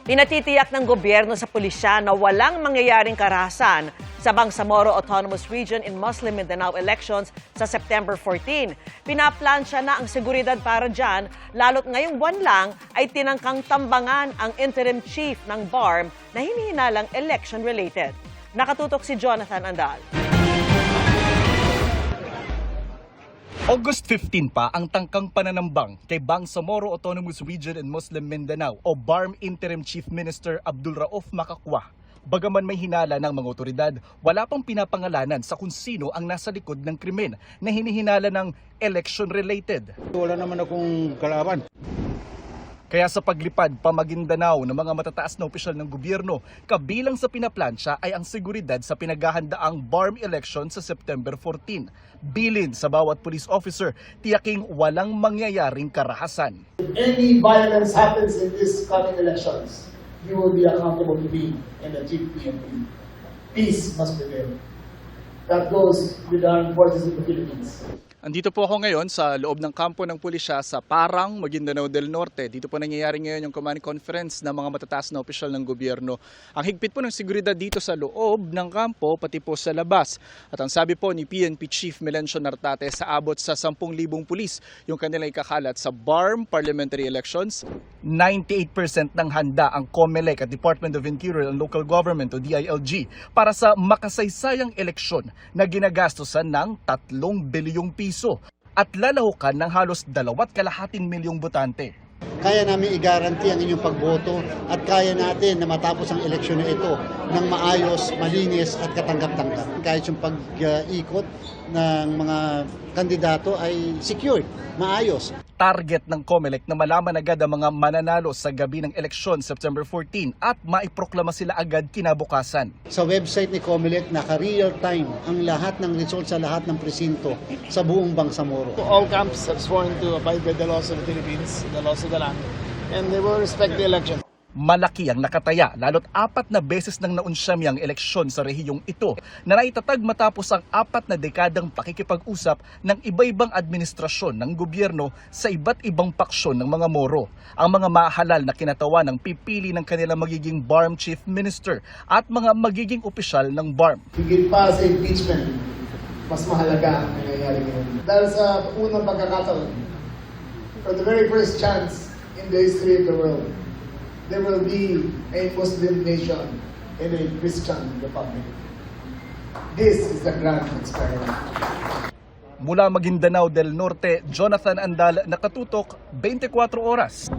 Pinatitiyak ng gobyerno sa pulisya na walang mangyayaring karahasan sa Bangsamoro Autonomous Region in Muslim Mindanao elections sa September 14. Pinaplansya na ang seguridad para dyan, lalo't ngayong buwan lang ay tinangkang tambangan ang interim chief ng BARM na hinihinalang election-related. Nakatutok si Jonathan Andal. August 15 pa ang tangkang pananambang kay Bangsamoro Autonomous Region in Muslim Mindanao o BARM Interim Chief Minister Abdul Rauf Makakwa. Bagaman may hinala ng mga otoridad, wala pang pinapangalanan sa kung sino ang nasa likod ng krimen na hinihinala ng election-related. Wala naman akong kalaban. Kaya sa paglipad pa Maguindanao ng mga matataas na opisyal ng gobyerno, kabilang sa pinaplansya ay ang seguridad sa pinaghahandaang BARM election sa September 14. Bilin sa bawat police officer, tiyaking walang mangyayaring karahasan. If any violence happens in these coming elections, you will be accountable to me and the Chief PNP. Peace must prevail. That goes with the armed forces of the Philippines. Andito po ako ngayon sa loob ng kampo ng pulisya sa Parang, Maguindanao del Norte. Dito po nangyayari ngayon yung command conference ng mga matataas na opisyal ng gobyerno. Ang higpit po ng seguridad dito sa loob ng kampo, pati po sa labas. At ang sabi po ni PNP Chief Melencio Nartate, sa abot sa 10,000 pulis yung kanilang ikakalat sa BARM parliamentary elections. 98% ng handa ang COMELEC at Department of Interior and Local Government o DILG para sa makasaysayang eleksyon na ginagastosan ng 3 bilyong piso at lalahukan ng halos 2.2 milyong botante. Kaya namin i-guarantee ang inyong pagboto at kaya natin na matapos ang eleksyon na ito ng maayos, malinis at katanggap-tanggap. Kahit yung pag-ikot ng mga kandidato ay secured, maayos. Target ng COMELEC na malaman agad ang mga mananalo sa gabi ng eleksyon September 14 at maiproklama sila agad kinabukasan. Sa website ni COMELEC, naka-real time ang lahat ng results sa lahat ng presinto sa buong Bangsamoro. All camps have sworn to abide by the laws of the Philippines, the laws of the land, and they will respect the election. Malaki ang nakataya, lalo't 4 na beses nang naunsyami ang eleksyon sa rehiyong ito na naitatag matapos ang 4 na dekadang pakikipag-usap ng iba-ibang administrasyon ng gobyerno sa iba't ibang paksyon ng mga Moro. Ang mga mahalal na kinatawa ng pipili ng kanilang magiging BARM Chief Minister at mga magiging opisyal ng BARM. Higit pa sa impeachment, mas mahalaga ang nangyayari ngayon. Dahil sa unang pagkakataon, for the very first chance in the history of the world, there will be a Muslim nation and a Christian republic. This is the grand experiment. Mula Maguindanao del Norte, Jonathan Andal, nakatutok 24 oras.